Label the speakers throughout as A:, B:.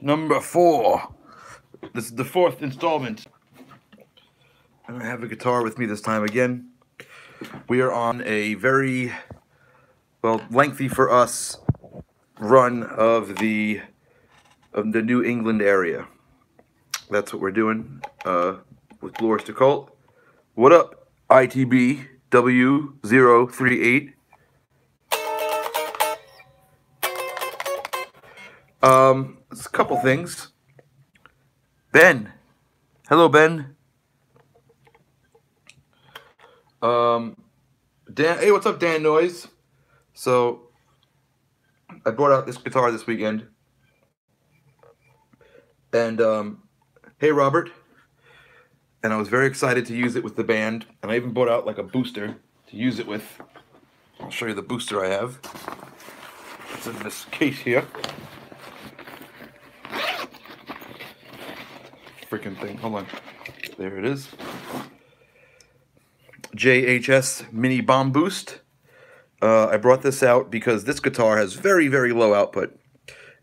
A: number 4. This is the 4th installment. And I have a guitar with me this time again. We are on a very, well, lengthy for us run of the New England area. That's what we're doing with Blue Oyster Cult. What up, ITB W038? It's a couple things. Ben. Hello, Ben. Dan, hey, what's up, Dan Noise? So, I brought out this guitar this weekend. And, hey, Robert. And I was very excited to use it with the band. And I even brought out, like, a booster to use it with. I'll show you the booster I have. It's in this case here. Freaking thing. Hold on. There it is. JHS Mini Bomb Boost. I brought this out because this guitar has very, very low output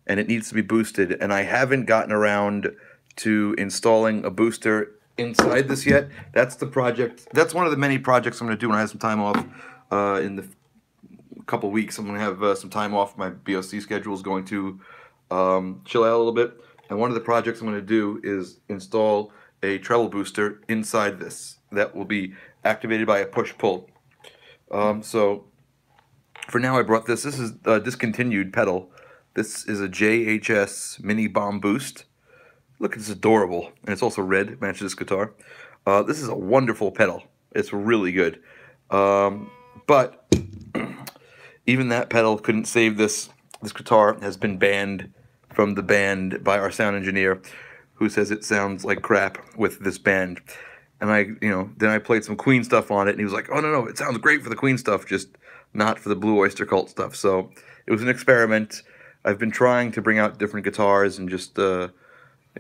A: and it needs to be boosted, and I haven't gotten around to installing a booster inside this yet. That's the project. That's one of the many projects I'm going to do when I have some time off in the couple weeks. I'm going to have some time off. My BOC schedule is going to chill out a little bit, and one of the projects I'm going to do is install a treble booster inside this that will be activated by a push-pull. So for now I brought this. This is a discontinued pedal. This is a JHS Mini Bomb Boost. Look, it's adorable, and it's also red. It matches this guitar. This is a wonderful pedal. It's really good. But even that pedal couldn't save this. This guitar has been banned from the band by our sound engineer, who says it sounds like crap with this band. And then I played some Queen stuff on it, and he was like, "Oh no, it sounds great for the Queen stuff, just not for the Blue Oyster Cult stuff." So it was an experiment. I've been trying to bring out different guitars and just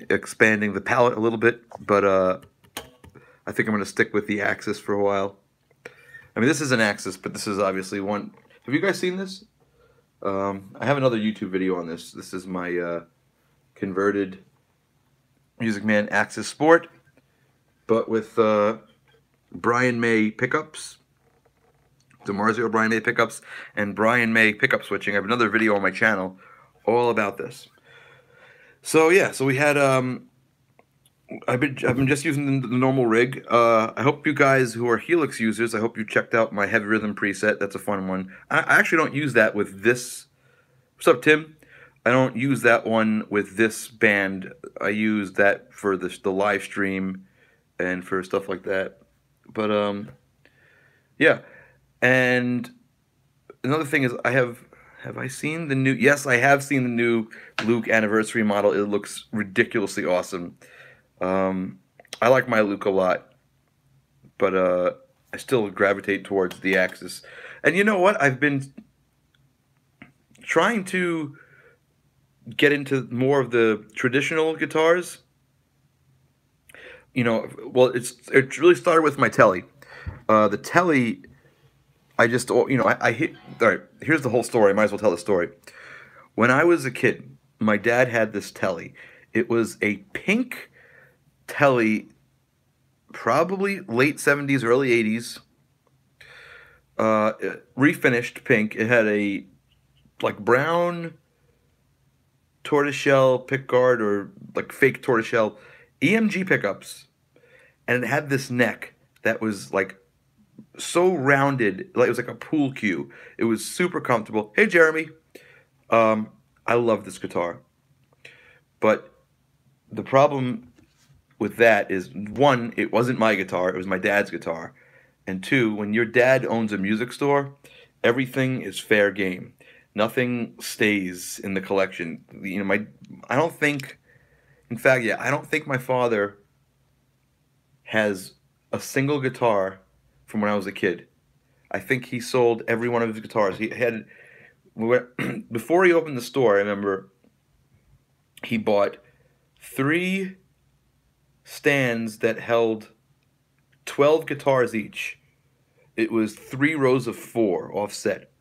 A: expanding the palette a little bit, but I think I'm going to stick with the Axis for a while. I mean, this is an Axis, but this is obviously one. Have you guys seen this? I have another YouTube video on this. This is my converted Music Man Axis Sport, but with Brian May pickups, DiMarzio Brian May pickups, and Brian May pickup switching. I have another video on my channel all about this. So yeah, so we had I've been just using the normal rig. I hope you guys who are Helix users, I hope you checked out my Heavy Rhythm preset. That's a fun one. I actually don't use that with this. What's up, Tim? I don't use that one with this band. I use that for the live stream and for stuff like that. But yeah. And another thing is, have I seen the new? Yes, I have seen the new Luke anniversary model. It looks ridiculously awesome. I like my Luke a lot, but I still gravitate towards the Axis. And you know what? I've been trying to get into more of the traditional guitars. You know, well, it really started with my Telly. The Telly, I just, you know, I hit. All right, here's the whole story. I might as well tell the story. When I was a kid, my dad had this Telly. It was a pink Telly, probably late 70s, early 80s. Refinished pink. It had a like brown tortoiseshell pickguard, or like fake tortoiseshell EMG pickups, and it had this neck that was like so rounded, like it was like a pool cue. It was super comfortable. Hey, Jeremy. I love this guitar, but the problem with that is, one, it wasn't my guitar, it was my dad's guitar, and two, when your dad owns a music store, everything is fair game. Nothing stays in the collection. You know, I don't think, in fact, yeah, I don't think my father has a single guitar from when I was a kid. I think he sold every one of his guitars. He had, before he opened the store, I remember he bought 3 stands that held 12 guitars each. It was 3 rows of 4 offset.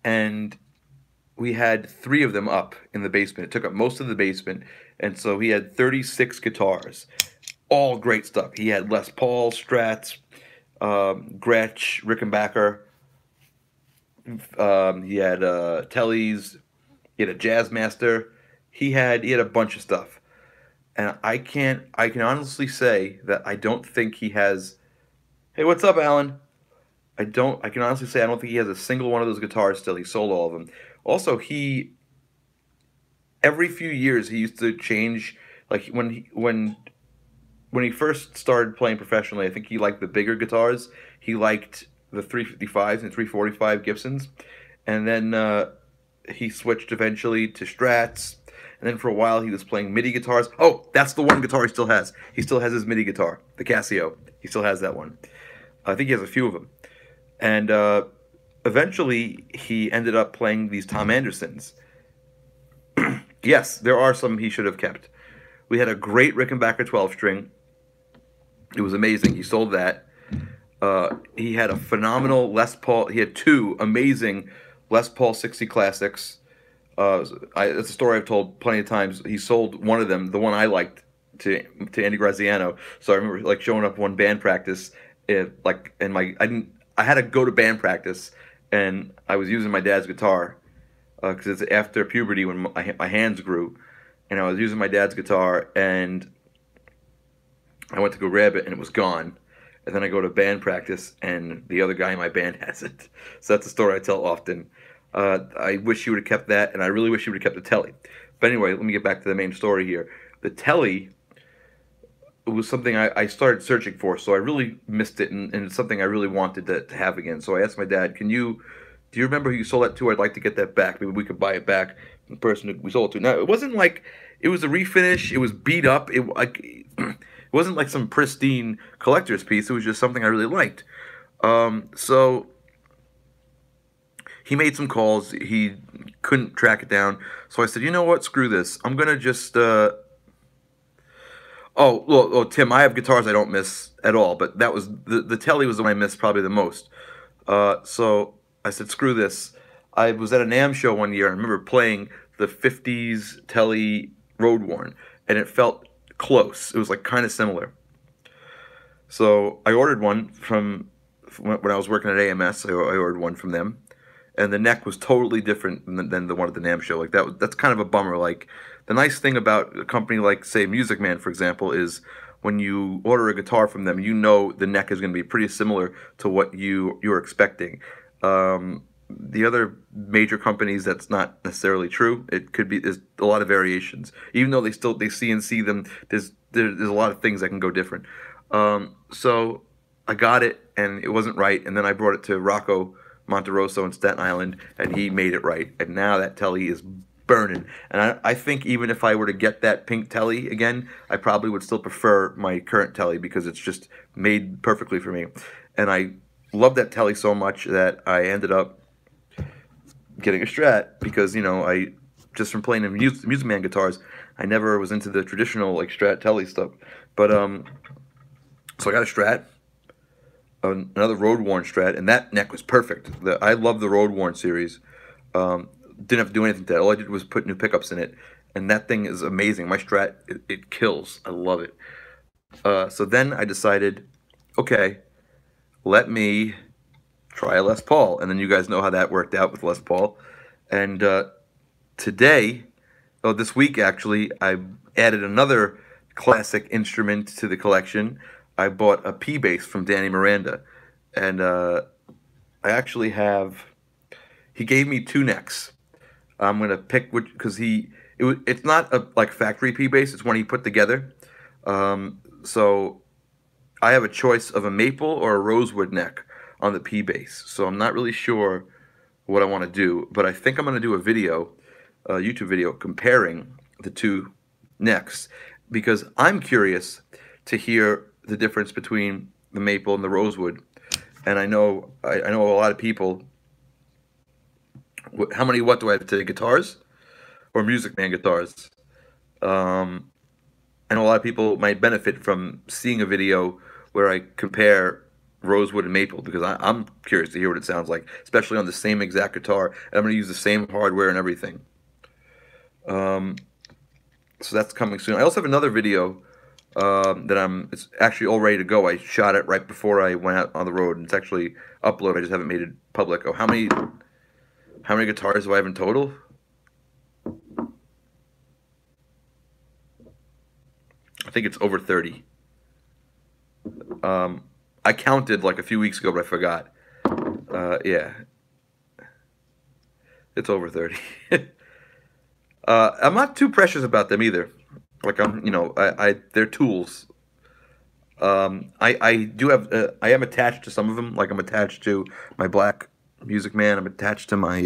A: And we had three of them up in the basement. It took up most of the basement, and so he had 36 guitars, all great stuff. He had Les Paul, Strats, Gretsch, Rickenbacker. He had Tellys. He had a Jazzmaster. He had a bunch of stuff, and I can honestly say that I don't think he has. Hey, what's up, Alan? I can honestly say I don't think he has a single one of those guitars still. He sold all of them. Also, he every few years he used to change. Like when he first started playing professionally, I think he liked the bigger guitars. He liked the 355s and 345 Gibsons, and then he switched eventually to Strats. And then for a while he was playing MIDI guitars. Oh, that's the one guitar he still has. He still has his MIDI guitar, the Casio. He still has that one. I think he has a few of them. And eventually he ended up playing these Tom Andersons. Yes, there are some he should have kept. We had a great Rickenbacker 12 string. It was amazing. He sold that. He had a phenomenal Les Paul. He had two amazing Les Paul 60 Classics. It's a story I've told plenty of times. He sold one of them, the one I liked, to Andy Graziano. So I remember like showing up one band practice, I had to go to band practice, and I was using my dad's guitar because it's after puberty when my hands grew, and I was using my dad's guitar, and I went to go grab it, and it was gone. And then I go to band practice, and the other guy in my band has it. So that's a story I tell often. I wish you would have kept that, and I really wish you would have kept the Telly. But anyway, let me get back to the main story here. The Telly was something I started searching for, so I really missed it, and it's something I really wanted to have again. So I asked my dad, do you remember who you sold that to? I'd like to get that back. Maybe we could buy it back. The person who we sold it to. Now, it wasn't like it was a refinish. It was beat up. It wasn't like some pristine collector's piece. It was just something I really liked. So he made some calls. He couldn't track it down. So I said, you know what? Screw this. I'm gonna just. Tim, I have guitars I don't miss at all, but that was the Telly was the one I missed probably the most. So I said, screw this. I was at a NAMM show one year. I remember playing the '50s Telly Road Worn, and it felt close. It was like kind of similar. So I ordered one from when I was working at AMS. I ordered one from them, and the neck was totally different than the one at the NAMM show. Like that's kind of a bummer. Like the nice thing about a company like say Music Man, for example, is when you order a guitar from them, you know the neck is going to be pretty similar to what you're expecting. The other major companies, that's not necessarily true. It could be there's a lot of variations, even though they CNC them. There's a lot of things that can go different. So I got it, and it wasn't right, and then I brought it to Rocco Monterosso in Staten Island, and he made it right. And now that Telly is burning. And I think even if I were to get that pink Telly again, I probably would still prefer my current Telly because it's just made perfectly for me. And I love that Telly so much that I ended up getting a Strat because, I just from playing the Music Man guitars, I never was into the traditional like Strat Telly stuff. But so I got a Strat, another Road Worn Strat, and that neck was perfect. I love the Road Worn series. Didn't have to do anything to that. All I did was put new pickups in it, and that thing is amazing. My Strat, it kills. I love it. So then I decided, okay, let me try a Les Paul, and then you guys know how that worked out with Les Paul. And this week actually, I added another classic instrument to the collection. I bought a P bass from Danny Miranda, and I actually have. He gave me two necks. I'm gonna pick which because it's not a like factory P bass. It's one he put together. So I have a choice of a maple or a rosewood neck on the P bass. So I'm not really sure what I want to do, but I think I'm gonna do a YouTube video comparing the two necks because I'm curious to hear the difference between the maple and the rosewood. And I know a lot of people. What do I have today? Guitars or Music Man guitars? I know a lot of people might benefit from seeing a video where I compare rosewood and maple, because I'm curious to hear what it sounds like, especially on the same exact guitar. And I'm going to use the same hardware and everything. So that's coming soon. I also have another video it's actually all ready to go. I shot it right before I went out on the road, and it's actually uploaded. I just haven't made it public. Oh, how many guitars do I have in total? I think it's over 30. I counted like a few weeks ago, but I forgot. Yeah, it's over 30. I'm not too precious about them either. Like they're tools. I do have I am attached to some of them. Like I'm attached to my Black Music Man. I'm attached to my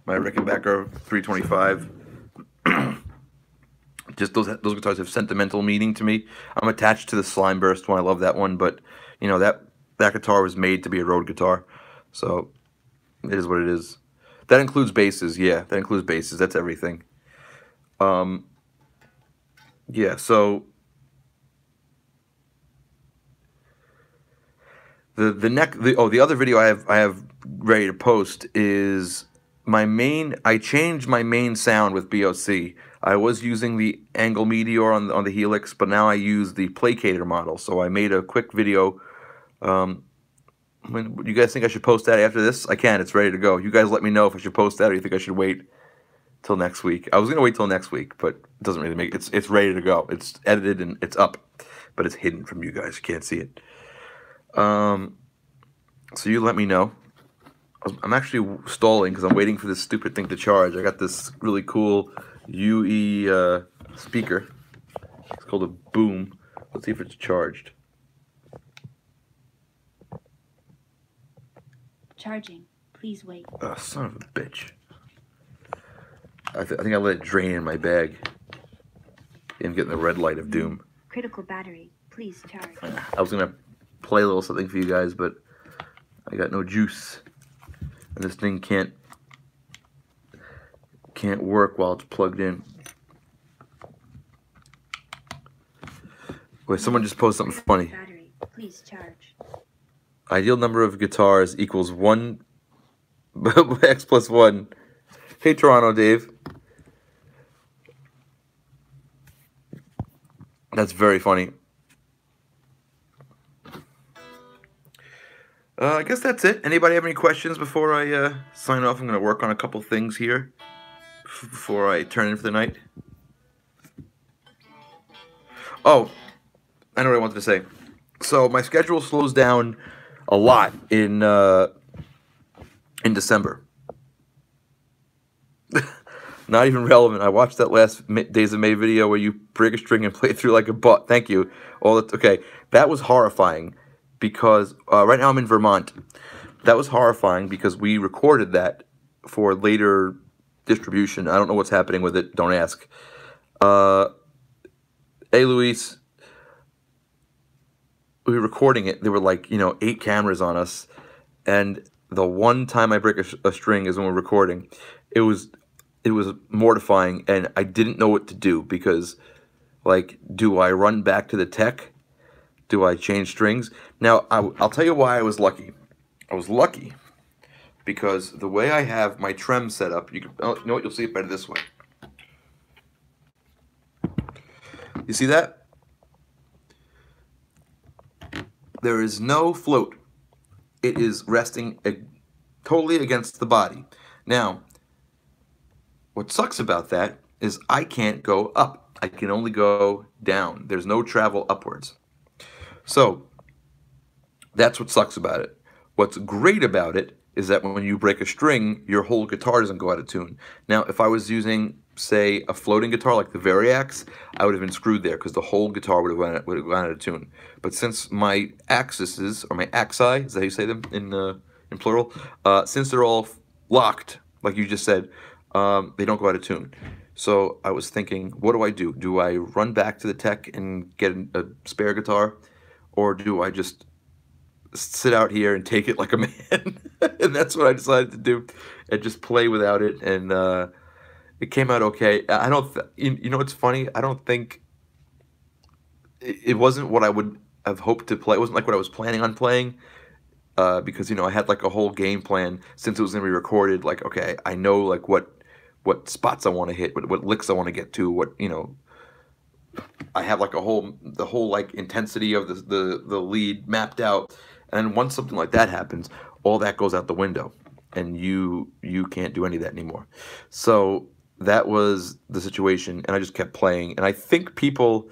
A: my Rickenbacker 325. Just those guitars have sentimental meaning to me. I'm attached to the Slime Burst one. I love that one, but that guitar was made to be a road guitar, so it is what it is. That includes basses. Yeah, that includes basses. That's everything. Yeah. So the other video I have ready to post is my main. I changed my main sound with BOC. I was using the Angle Meteor on the Helix, but now I use the Placator model. So I made a quick video. When you guys think I should post that after this? I can. It's ready to go. You guys let me know if I should post that, or you think I should wait till next week. I was gonna wait till next week, but it doesn't really make it's ready to go. It's edited and it's up, but it's hidden from you guys. You can't see it. So you let me know. I'm actually stalling because I'm waiting for this stupid thing to charge. I got this really cool UE speaker. It's called a Boom. Let's see if it's charged.
B: Charging. Please wait.
A: Oh, son of a bitch. I think I let it drain in my bag. I'm getting the red light of doom.
B: Critical battery. Please charge.
A: I was gonna play a little something for you guys, but I got no juice, and this thing can't work while it's plugged in. Wait, someone just posted something funny.
B: Battery. Please charge.
A: Ideal number of guitars equals 1 x plus 1. Hey, Toronto Dave. That's very funny. I guess that's it. Anybody have any questions before I sign off? I'm going to work on a couple things here before I turn in for the night. Oh, I know what I wanted to say. So my schedule slows down a lot in December. Not even relevant. I watched that last Days of May video where you break a string and play through like a butt. Thank you. Okay, that was horrifying because right now I'm in Vermont. That was horrifying because we recorded that for later distribution. I don't know what's happening with it. Don't ask. Hey, Luis. We were recording it. There were like 8 cameras on us, and the one time I break a string is when we're recording. It was mortifying, and I didn't know what to do because, like, do I run back to the tech? Do I change strings? Now, I'll tell you why I was lucky. I was lucky because the way I have my trem set up, you know what? You'll see it better this way. You see that? There is no float. It is resting totally against the body. Now, what sucks about that is I can't go up. I can only go down. There's no travel upwards. So, that's what sucks about it. What's great about it is that when you break a string, your whole guitar doesn't go out of tune. Now, if I was using, say, a floating guitar like the Variax, I would have been screwed there because the whole guitar would have gone out of tune. But since my axes, or my axi, is that how you say them in plural? Since they're all locked, like you just said, they don't go out of tune. So I was thinking, what do I do? Do I run back to the tech and get a spare guitar? Or do I just sit out here and take it like a man? And that's what I decided to do, and just play without it. And it came out okay. I don't. You know what's funny? I don't think it wasn't what I would have hoped to play. It wasn't like what I was planning on playing. because I had like a whole game plan since it was gonna be recorded. Like, okay, I know like what spots I want to hit, what licks I want to get to, what I have like the whole like intensity of the lead mapped out, and once something like that happens, all that goes out the window, and you can't do any of that anymore. So that was the situation, and I just kept playing, and I think people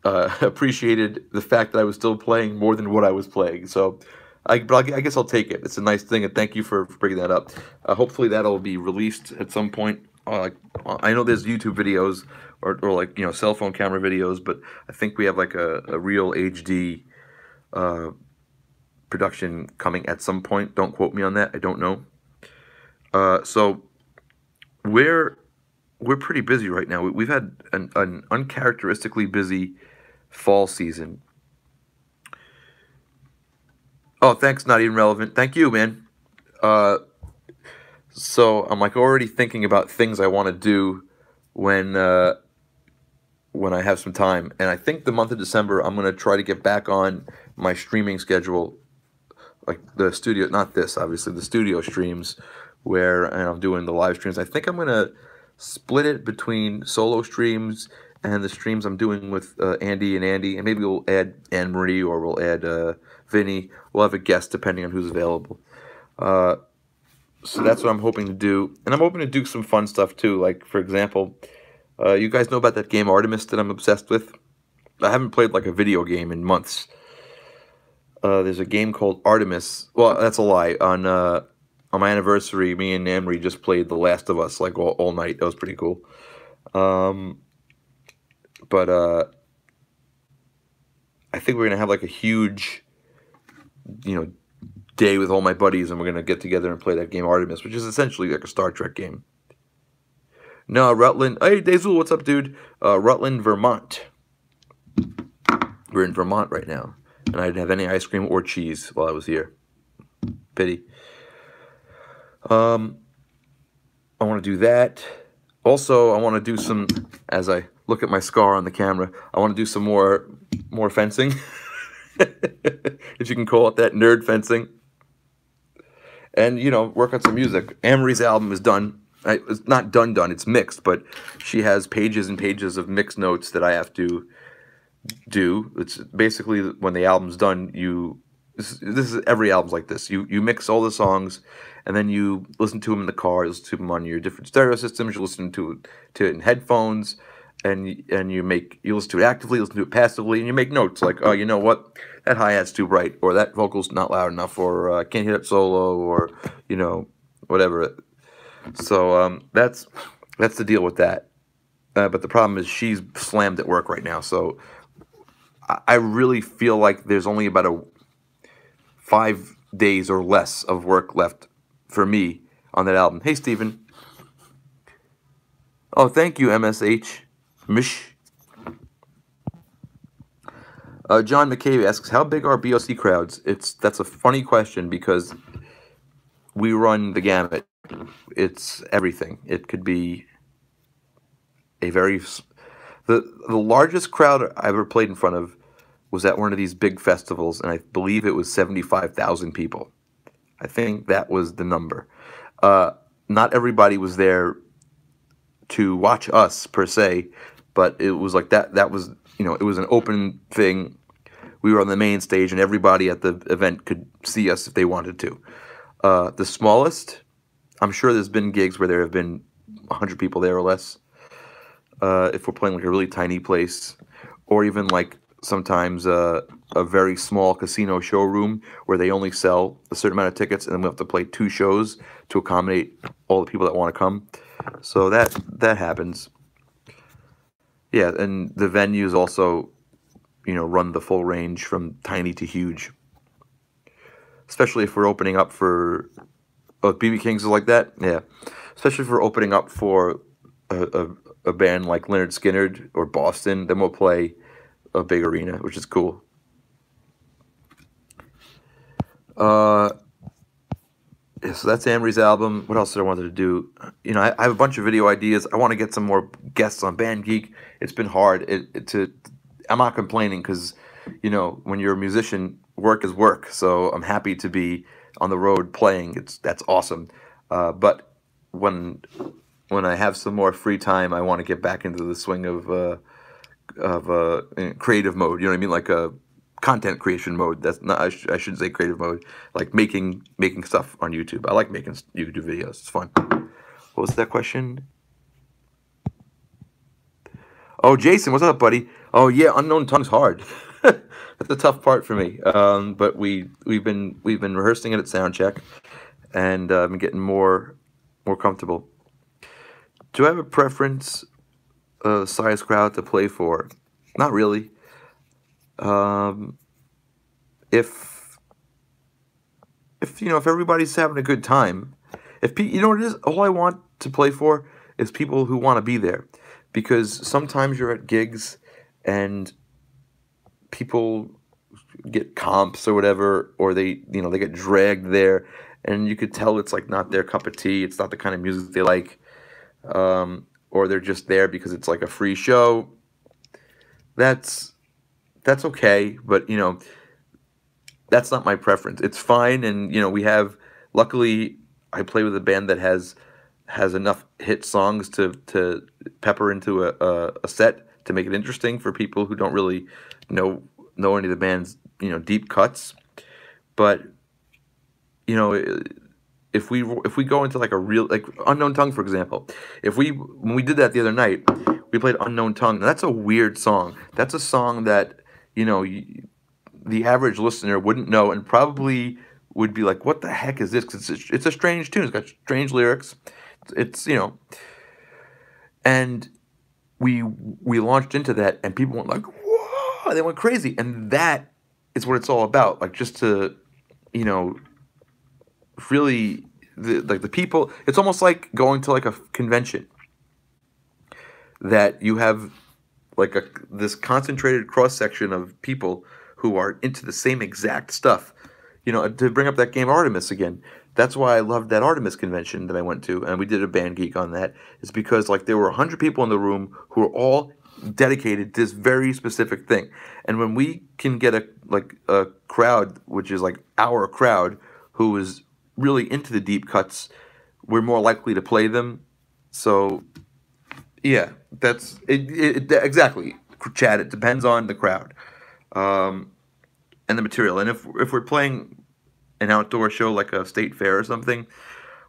A: appreciated the fact that I was still playing more than what I was playing. So I guess I'll take it. It's a nice thing, and thank you for bringing that up. Hopefully that'll be released at some point. I know there's YouTube videos or like cell phone camera videos, but I think we have like a real HD production coming at some point. Don't quote me on that. I don't know. So we're pretty busy right now. We've had an uncharacteristically busy fall season. Oh, thanks. Not even relevant. Thank you, man. So I'm like already thinking about things I want to do when I have some time, and I think the month of December I'm gonna try to get back on my streaming schedule, like the studio, not this obviously, the studio streams, where I'm doing the live streams. I think I'm gonna split it between solo streams and the streams I'm doing with Andy, and maybe we'll add Anne Marie or we'll add Vinny. We'll have a guest depending on who's available. So that's what I'm hoping to do, and I'm hoping to do some fun stuff too. Like for example, you guys know about that game Artemis that I'm obsessed with? I haven't played like a video game in months. There's a game called Artemis. Well, that's a lie. On my anniversary, me and Namri just played The Last of Us like all night. That was pretty cool. But I think we're gonna have like a huge, day with all my buddies, and we're gonna get together and play that game Artemis, which is essentially like a Star Trek game. No, Rutland. Hey, Dazul, what's up, dude? Rutland, Vermont. We're in Vermont right now, and I didn't have any ice cream or cheese while I was here. Pity. I want to do that. Also, I want to do some, as I look at my scar on the camera, I want to do some more fencing. If you can call it that, nerd fencing. And, work on some music. Amory's album is done. It's not done, it's mixed, but she has pages and pages of mix notes that I have to do. It's basically when the album's done, this is every album's like this. You mix all the songs, and then you listen to them in the car, you listen to them on your different stereo systems, you listen to it in headphones, and you listen to it actively, listen to it passively, and you make notes like, oh, you know what, that hi-hat's too bright, or that vocal's not loud enough, or I can't hit it solo, or whatever. So that's the deal with that. But the problem is she's slammed at work right now, so I really feel like there's only about 5 days or less of work left for me on that album. Hey, Steven. Oh, thank you, MSH. Mish. John McCabe asks, how big are BOC crowds? That's a funny question because we run the gamut. It's everything. It could be the largest crowd I ever played in front of was at one of these big festivals, and I believe it was 75,000 people. I think that was the number. Not everybody was there to watch us per se, but it was like that. That was, it was an open thing. We were on the main stage, and everybody at the event could see us if they wanted to. The smallest, I'm sure there's been gigs where there have been 100 people there or less. If we're playing like a really tiny place, or even like sometimes a very small casino showroom where they only sell a certain amount of tickets, and then we have to play 2 shows to accommodate all the people that want to come. So that happens. Yeah, and the venues also, run the full range from tiny to huge. Especially if we're opening up for BB Kings is like that. Yeah, especially if we're opening up for a band like Leonard Skinner or Boston, then we'll play a big arena, which is cool. Yeah, so that's Amory's album. What else did I want to do? I have a bunch of video ideas. I want to get some more guests on Band Geek. It's been hard. I'm not complaining because, when you're a musician, work is work. So I'm happy to be on the road playing. That's awesome. But when I have some more free time, I want to get back into the swing of creative mode. You know what I mean? Like a content creation mode. That's not. I shouldn't say creative mode. Like making stuff on YouTube. I like making YouTube videos. It's fun. What was that question? Oh, Jason, what's up, buddy? Oh yeah, unknown tongue's hard. That's the tough part for me. But we've been rehearsing it at soundcheck, and I've been getting more comfortable. Do I have a preference size crowd to play for? Not really. Um, if if everybody's having a good time, you know what it is, all I want to play for is people who want to be there, because sometimes you're at gigs and people get comps or whatever, or they get dragged there, and you could tell it's like not their cup of tea. It's not the kind of music they like, or they're just there because it's like a free show. That's okay, but that's not my preference. It's fine, and we have. Luckily, I play with a band that has enough hit songs to pepper into a set to make it interesting for people who don't really know any of the band's deep cuts. But if we go into like a real, like Unknown Tongue, for example, when we did that the other night, we played Unknown Tongue. Now, that's a weird song. That's a song that the average listener wouldn't know, and probably would be like, "What the heck is this?" 'Cause it's a strange tune. It's got strange lyrics. It's and we launched into that, and people went like, "Whoa!" They went crazy, and that is what it's all about. Like, just to really, the people. It's almost like going to like a convention, that you have like this concentrated cross section of people who are into the same exact stuff. To bring up that game Artemis again, that's why I loved that Artemis convention that I went to, and we did a band geek on that. Is because like there were 100 people in the room who were all dedicated to this very specific thing, and when we can get a crowd, which is like our crowd, who is really into the deep cuts, we're more likely to play them. So yeah, that's exactly, Chad. It depends on the crowd, and the material. And if we're playing an outdoor show like a state fair or something,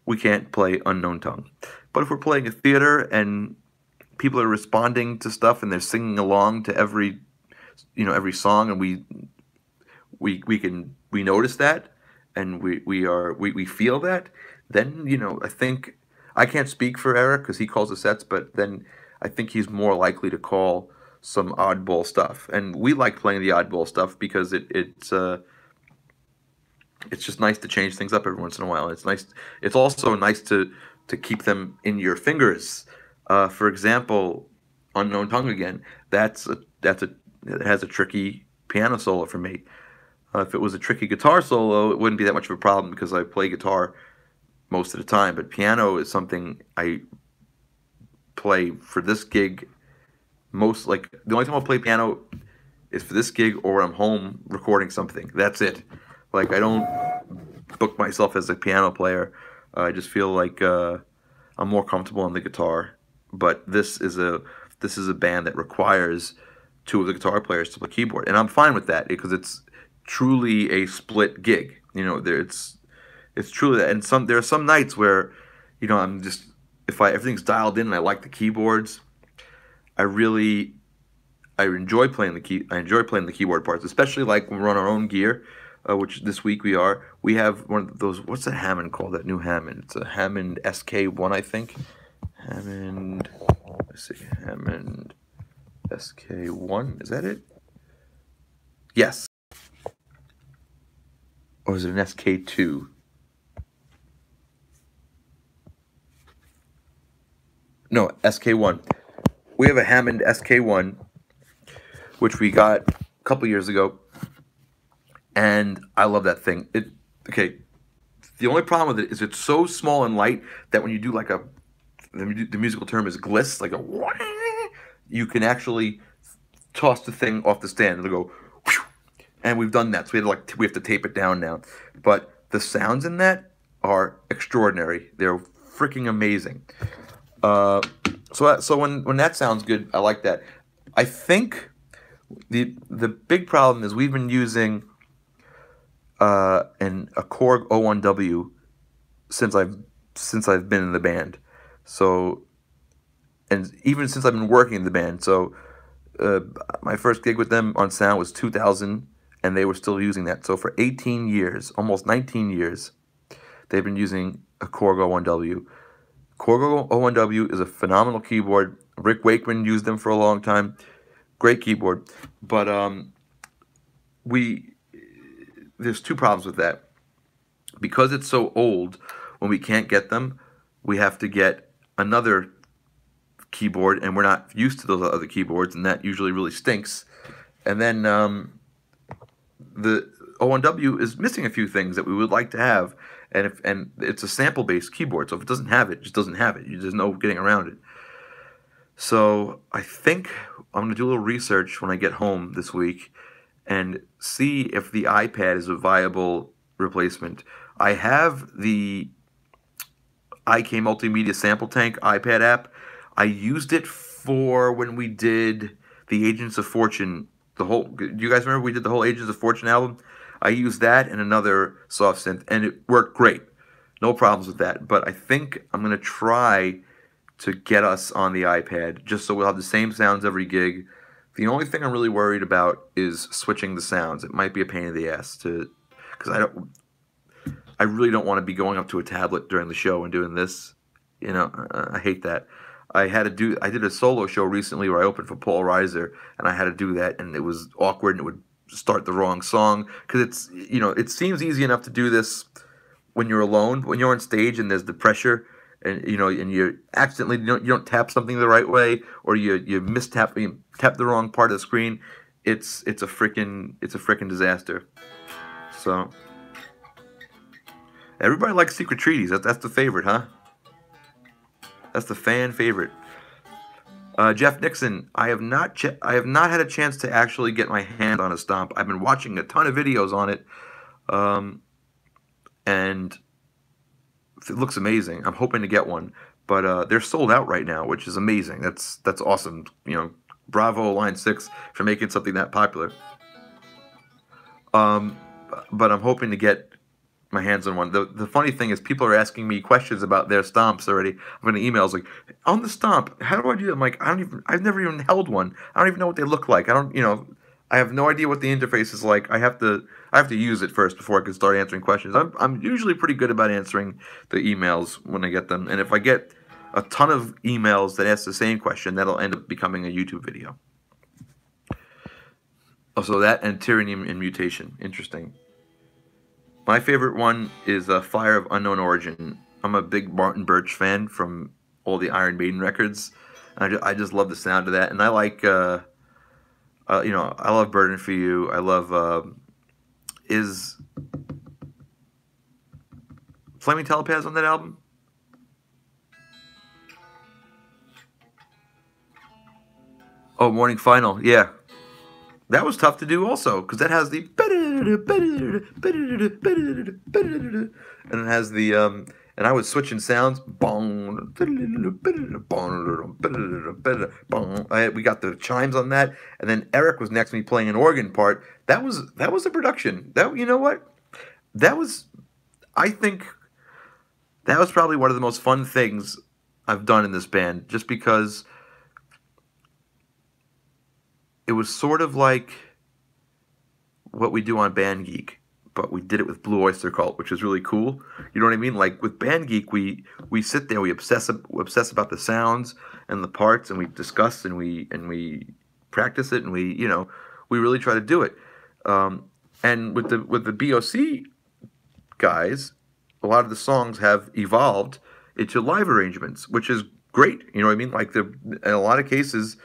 A: we can't play Unknown Tongue. But if we're playing a theater and people are responding to stuff and they're singing along to every song, and we notice that, and we feel that, then I think, I can't speak for Eric because he calls the sets, but then I think he's more likely to call some oddball stuff, and we like playing the oddball stuff because it's just nice to change things up every once in a while. It's nice. It's also nice to keep them in your fingers. For example, Unknown Tongue again. It has a tricky piano solo for me. If it was a tricky guitar solo, it wouldn't be that much of a problem because I play guitar most of the time. But piano is something I play for this gig most. Like, the only time I'll play piano is for this gig or when I'm home recording something. That's it. Like, I don't book myself as a piano player. I just feel like I'm more comfortable on the guitar. But this is a band that requires two of the guitar players to play keyboard, and I'm fine with that because it's truly a split gig. It's truly that. And there are some nights where I'm just, if everything's dialed in and I like the keyboards, I enjoy playing the keyboard parts, especially like when we're on our own gear, which this week we have one of those. What's that Hammond called? That new Hammond. It's a Hammond SK1, I think. Hammond. Let's see. Hammond SK1. Is that it? Yes. Or is it an SK2? No, SK1. We have a Hammond SK1, which we got a couple years ago, and I love that thing. Okay. The only problem with it is it's so small and light that when you do like the musical term is gliss, like you can actually toss the thing off the stand and it'll go, whew, and we've done that. So we have to tape it down now. But the sounds in that are extraordinary. They're freaking amazing. So when that sounds good, I like that. I think the big problem is we've been using a Korg 01W since I've been in the band. So, and even since I've been working in the band. So my first gig with them on sound was 2000, and they were still using that. So for 18 years, almost 19 years, they've been using a Korg 01W. Korg 01W is a phenomenal keyboard. Rick Wakeman used them for a long time. Great keyboard. But there's two problems with that. Because it's so old, when we can't get them, we have to get another keyboard, and we're not used to those other keyboards, and that usually really stinks. And then the O1W is missing a few things that we would like to have, and it's a sample-based keyboard, so if it doesn't have it, it just doesn't have it. There's no getting around it. So I think I'm going to do a little research when I get home this week and see if the iPad is a viable replacement. I have the IK Multimedia Sample Tank iPad app. I used it for when we did the Agents of Fortune. Do you guys remember we did the whole Agents of Fortune album? I used that and another soft synth, and it worked great. No problems with that. But I think I'm going to try to get us on the iPad, just so we'll have the same sounds every gig. The only thing I'm really worried about is switching the sounds. It might be a pain in the ass because I really don't want to be going up to a tablet during the show and doing this. You know, I hate that. I did a solo show recently where I opened for Paul Reiser, and I had to do that, and it was awkward, and it would start the wrong song because it seems easy enough to do this when you're alone, when you're on stage and there's the pressure, and you accidentally you don't tap something the right way, or you tap the wrong part of the screen. It's a freaking disaster. So everybody likes Secret Treaties. That's the favorite, huh? That's the fan favorite. Jeff Nixon, I have not had a chance to actually get my hand on a Stomp. I've been watching a ton of videos on it, and it looks amazing. I'm hoping to get one, but they're sold out right now, which is amazing. That's awesome. Bravo Line 6 for making something that popular. But I'm hoping to get my hands on one. The funny thing is, people are asking me questions about their Stomps already. I'm getting emails like, on the Stomp, how do I do that? I'm like, I've never even held one. I don't even know what they look like. I have no idea what the interface is like. I have to use it first before I can start answering questions. I'm usually pretty good about answering the emails when I get them, and if I get a ton of emails that ask the same question, that'll end up becoming a YouTube video. Also, that and Tyranny and Mutation. Interesting. My favorite one is Fire of Unknown Origin. I'm a big Martin Birch fan from all the Iron Maiden records. I just love the sound of that, and I like, I love Burden for You. I love, is Flaming Telepaths on that album? Oh, Morning Final, yeah. That was tough to do also, because that has the and it has the and I was switching sounds. We got the chimes on that, and then Eric was next to me playing an organ part. That was a production. You know what? I think that was probably one of the most fun things I've done in this band, just because it was sort of like what we do on Band Geek, but we did it with Blue Oyster Cult, which is really cool. You know what I mean? Like with Band Geek, we sit there, we obsess about the sounds and the parts, and we discuss and we practice it, and we really try to do it. And with the BOC guys, a lot of the songs have evolved into live arrangements, which is great. You know what I mean? Like in a lot of cases,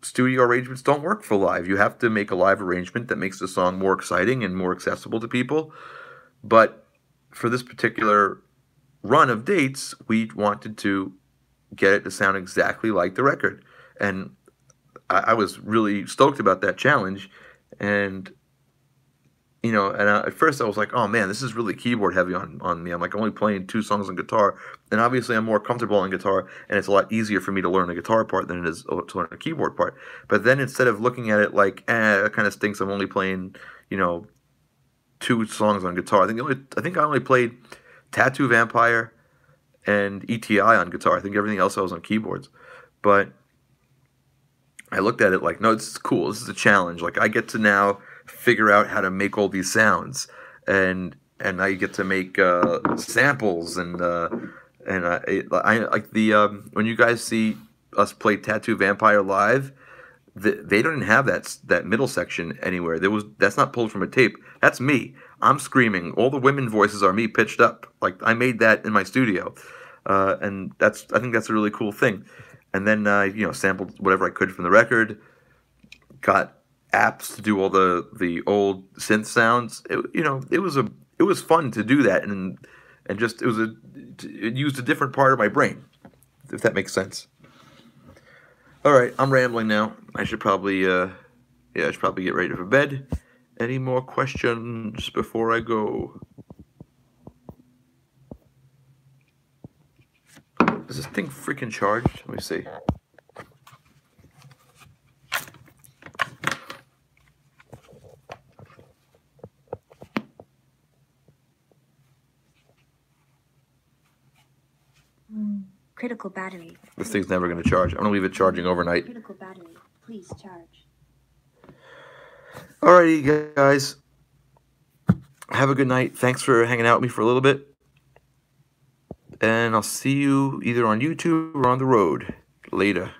A: studio arrangements don't work for live. You have to make a live arrangement that makes the song more exciting and more accessible to people. But for this particular run of dates, we wanted to get it to sound exactly like the record. And I was really stoked about that challenge. And you know, and at first I was like, oh man, this is really keyboard heavy on me. I'm like only playing 2 songs on guitar, and obviously I'm more comfortable on guitar, and it's a lot easier for me to learn a guitar part than it is to learn a keyboard part. But then instead of looking at it like, that kind of stinks, I'm only playing, you know, 2 songs on guitar. I think I only played Tattoo Vampire and ETI on guitar. I think everything else I was on keyboards, but I looked at it like, no, this is cool. This is a challenge. Like I get to now figure out how to make all these sounds, and I get to make samples and I like the when you guys see us play Tattoo Vampire live, they don't have that middle section anywhere. That's not pulled from a tape. That's me. I'm screaming. All the women voices are me pitched up. Like I made that in my studio, and I think that's a really cool thing. And then you know, sampled whatever I could from the record. Got apps to do all the old synth sounds. You know, it was fun to do that, and just it used a different part of my brain, if that makes sense. All right, I'm rambling now. I should probably I should probably get ready for bed. Any more questions before I go? Is this thing freaking charged? Let me see.
B: Critical battery.
A: This thing's never going to charge. I'm going to leave it charging overnight.
B: Critical battery. Please charge.
A: Alrighty, guys. Have a good night. Thanks for hanging out with me for a little bit. And I'll see you either on YouTube or on the road. Later.